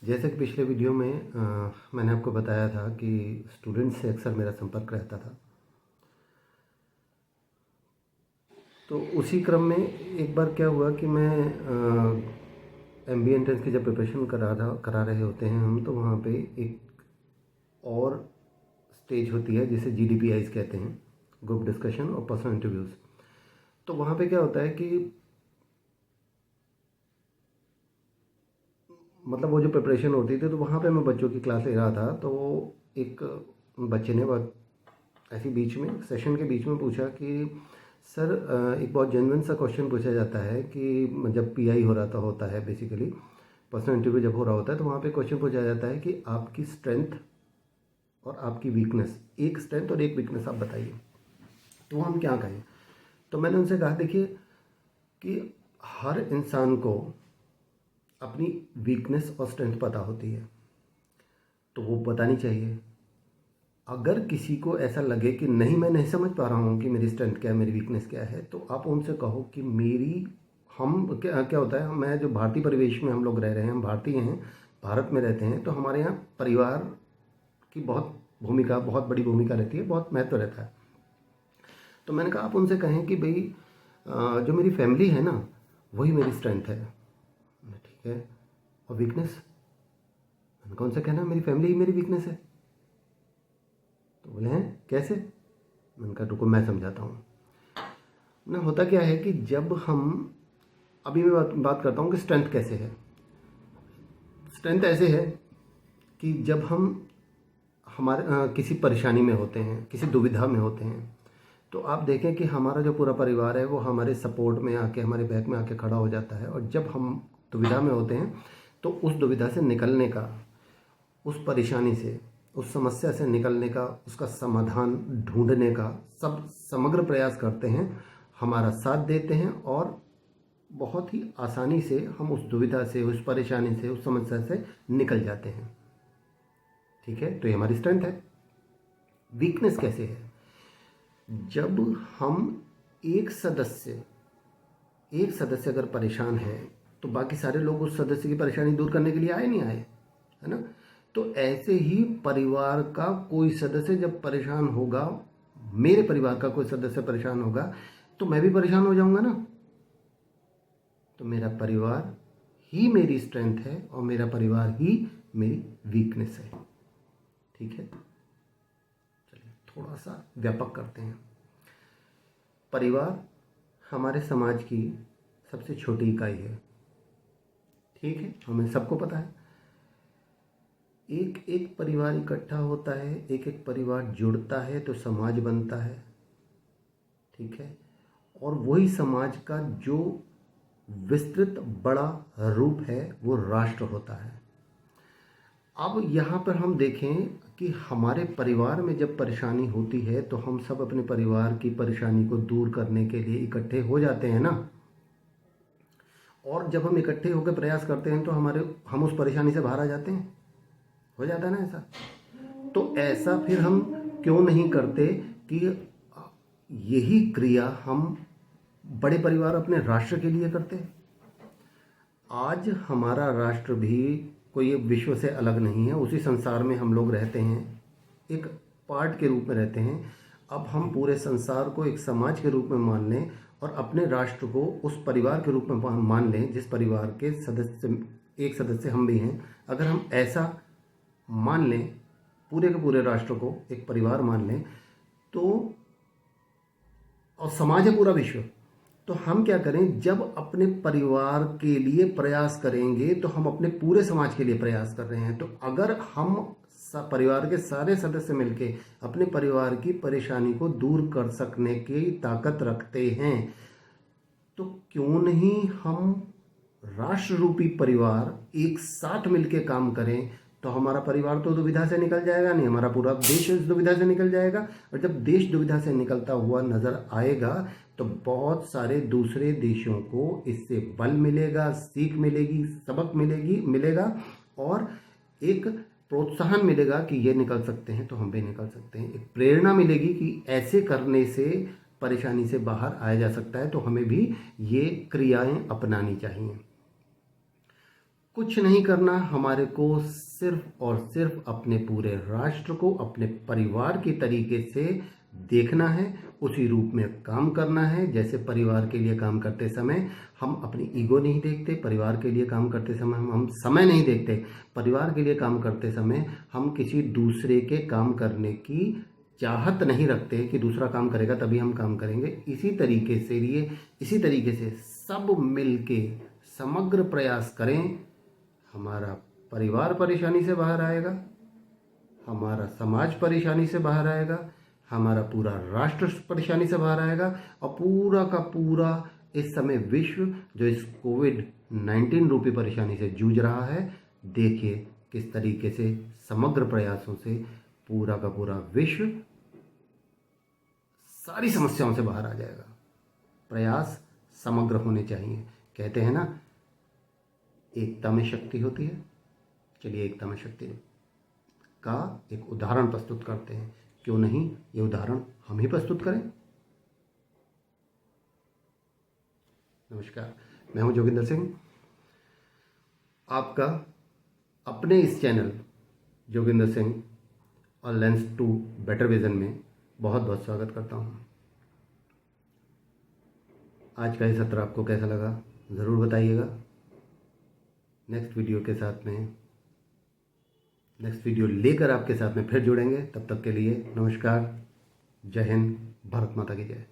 जैसे कि पिछले वीडियो में मैंने आपको बताया था कि स्टूडेंट से अक्सर मेरा संपर्क रहता था। तो उसी क्रम में एक बार क्या हुआ कि मैं एमबीए एंट्रेंस की जब प्रिपरेशन करा रहे होते हैं हम, तो वहाँ पे एक और स्टेज होती है जिसे GDPIs कहते हैं, ग्रुप डिस्कशन और पर्सनल इंटरव्यूज़। तो वहाँ पे क्या होता है कि मतलब वो जो प्रिपरेशन होती थी, तो वहाँ पे मैं बच्चों की क्लास ले रहा था। तो एक बच्चे ने बहुत ऐसी बीच में सेशन के बीच में पूछा कि सर, एक बहुत जेन्युइन सा क्वेश्चन पूछा जाता है कि जब पीआई हो रहा होता है, बेसिकली पर्सनल इंटरव्यू जब हो रहा होता है, तो वहाँ पे क्वेश्चन पूछा जाता है कि आपकी स्ट्रेंथ और आपकी वीकनेस, एक स्ट्रेंथ और एक वीकनेस आप बताइए, तो हम क्या कहें। तो मैंने उनसे कहा, देखिए कि हर इंसान को अपनी वीकनेस और स्ट्रेंथ पता होती है, तो वो बतानी चाहिए। अगर किसी को ऐसा लगे कि नहीं, मैं नहीं समझ पा रहा हूँ कि मेरी स्ट्रेंथ क्या है, मेरी वीकनेस क्या है, तो आप उनसे कहो कि मेरी हम क्या क्या होता है, मैं जो भारतीय परिवेश में हम लोग रह रहे हैं, हम भारतीय हैं, भारत में रहते हैं, तो हमारे यहाँ परिवार की बहुत बड़ी भूमिका रहती है, बहुत महत्व रहता है। तो मैंने कहा आप उनसे कहें कि भाई, जो मेरी फैमिली है ना, वही मेरी स्ट्रेंथ है। ठीक है, और वीकनेस, मैंने कहा उनसे कहना मेरी फैमिली ही मेरी वीकनेस है। तो बोले हैं कैसे? मैंने कहा रुको मैं समझाता हूँ ना। होता क्या है कि जब हम, अभी मैं बात करता हूँ कि स्ट्रेंथ कैसे है। स्ट्रेंथ ऐसे है कि जब हम हमारे किसी परेशानी में होते हैं, किसी दुविधा में होते हैं, तो आप देखें कि हमारा जो पूरा परिवार है वो हमारे सपोर्ट में आके, हमारे बैक में आके खड़ा हो जाता है। और जब हम दुविधा में होते हैं तो उस दुविधा से निकलने का, उस परेशानी से, उस समस्या से निकलने का, उसका समाधान ढूंढने का सब समग्र प्रयास करते हैं, हमारा साथ देते हैं, और बहुत ही आसानी से हम उस दुविधा से, उस परेशानी से, उस समस्या से निकल जाते हैं। ठीक है, तो ये हमारी स्ट्रेंथ है। वीकनेस कैसे है? जब हम एक सदस्य अगर परेशान है, तो बाकी सारे लोग उस सदस्य की परेशानी दूर करने के लिए आए नहीं आए, है ना। तो ऐसे ही परिवार का कोई सदस्य जब परेशान होगा, मेरे परिवार का कोई सदस्य परेशान होगा, तो मैं भी परेशान हो जाऊंगा ना। तो मेरा परिवार ही मेरी स्ट्रेंथ है और मेरा परिवार ही मेरी वीकनेस है। ठीक है, चलिए थोड़ा सा व्यापक करते हैं। परिवार हमारे समाज की सबसे छोटी इकाई है। ठीक है, हमें सबको पता है। एक एक परिवार इकट्ठा होता है, एक एक परिवार जुड़ता है तो समाज बनता है। ठीक है, और वही समाज का जो विस्तृत बड़ा रूप है वो राष्ट्र होता है। अब यहाँ पर हम देखें कि हमारे परिवार में जब परेशानी होती है तो हम सब अपने परिवार की परेशानी को दूर करने के लिए इकट्ठे हो जाते हैं ना। और जब हम इकट्ठे होकर प्रयास करते हैं तो हम उस परेशानी से बाहर आ जाते हैं। हो जाता है ना ऐसा। तो ऐसा फिर हम क्यों नहीं करते कि यही क्रिया हम बड़े परिवार अपने राष्ट्र के लिए करते हैं। आज हमारा राष्ट्र भी कोई विश्व से अलग नहीं है, उसी संसार में हम लोग रहते हैं, एक पार्ट के रूप में रहते हैं। अब हम पूरे संसार को एक समाज के रूप में मान लें और अपने राष्ट्र को उस परिवार के रूप में मान लें जिस परिवार के सदस्य, एक सदस्य हम भी हैं। अगर हम ऐसा मान लें, पूरे के पूरे राष्ट्र को एक परिवार मान लें, तो, और समाज है पूरा विश्व, तो हम क्या करें, जब अपने परिवार के लिए प्रयास करेंगे तो हम अपने पूरे समाज के लिए प्रयास कर रहे हैं। तो अगर हम परिवार के सारे सदस्य मिलके अपने परिवार की परेशानी को दूर कर सकने की ताकत रखते हैं, तो क्यों नहीं हम राष्ट्र रूपी परिवार एक साथ मिलके काम करें। तो हमारा परिवार तो दुविधा से निकल जाएगा नहीं, हमारा पूरा देश इस दुविधा से निकल जाएगा। और जब देश दुविधा से निकलता हुआ नजर आएगा तो बहुत सारे दूसरे देशों को इससे बल मिलेगा, सीख मिलेगी, सबक मिलेगा, और एक प्रोत्साहन मिलेगा कि ये निकल सकते हैं तो हम भी निकल सकते हैं। एक प्रेरणा मिलेगी कि ऐसे करने से परेशानी से बाहर आया जा सकता है, तो हमें भी ये क्रियाएं अपनानी चाहिए। कुछ नहीं करना, हमारे को सिर्फ और सिर्फ अपने पूरे राष्ट्र को अपने परिवार के तरीके से देखना है, उसी रूप में काम करना है। जैसे परिवार के लिए काम करते समय हम अपनी ईगो नहीं देखते, परिवार के लिए काम करते समय हम समय नहीं देखते, परिवार के लिए काम करते समय हम किसी दूसरे के काम करने की चाहत नहीं रखते कि दूसरा काम करेगा तभी हम काम करेंगे। इसी तरीके से सब मिलके समग्र प्रयास करें, हमारा परिवार परेशानी से बाहर आएगा, हमारा समाज परेशानी से बाहर आएगा, हमारा पूरा राष्ट्र परेशानी से बाहर आएगा, और पूरा का पूरा इस समय विश्व जो इस कोविड-19 रूपी परेशानी से जूझ रहा है, देखिए किस तरीके से समग्र प्रयासों से पूरा का पूरा विश्व सारी समस्याओं से बाहर आ जाएगा। प्रयास समग्र होने चाहिए। कहते हैं ना, एकता में शक्ति होती है। चलिए एकता में शक्ति का एक उदाहरण प्रस्तुत करते हैं। क्यों नहीं ये उदाहरण हम ही प्रस्तुत करें। नमस्कार, मैं हूं जोगिंदर सिंह, आपका अपने इस चैनल जोगिंदर सिंह और लेंस टू बेटर विजन में बहुत बहुत स्वागत करता हूं। आज का ये सत्र आपको कैसा लगा ज़रूर बताइएगा। नेक्स्ट वीडियो लेकर आपके साथ में फिर जुड़ेंगे। तब तक के लिए नमस्कार, जय हिंद, भारत माता की जय।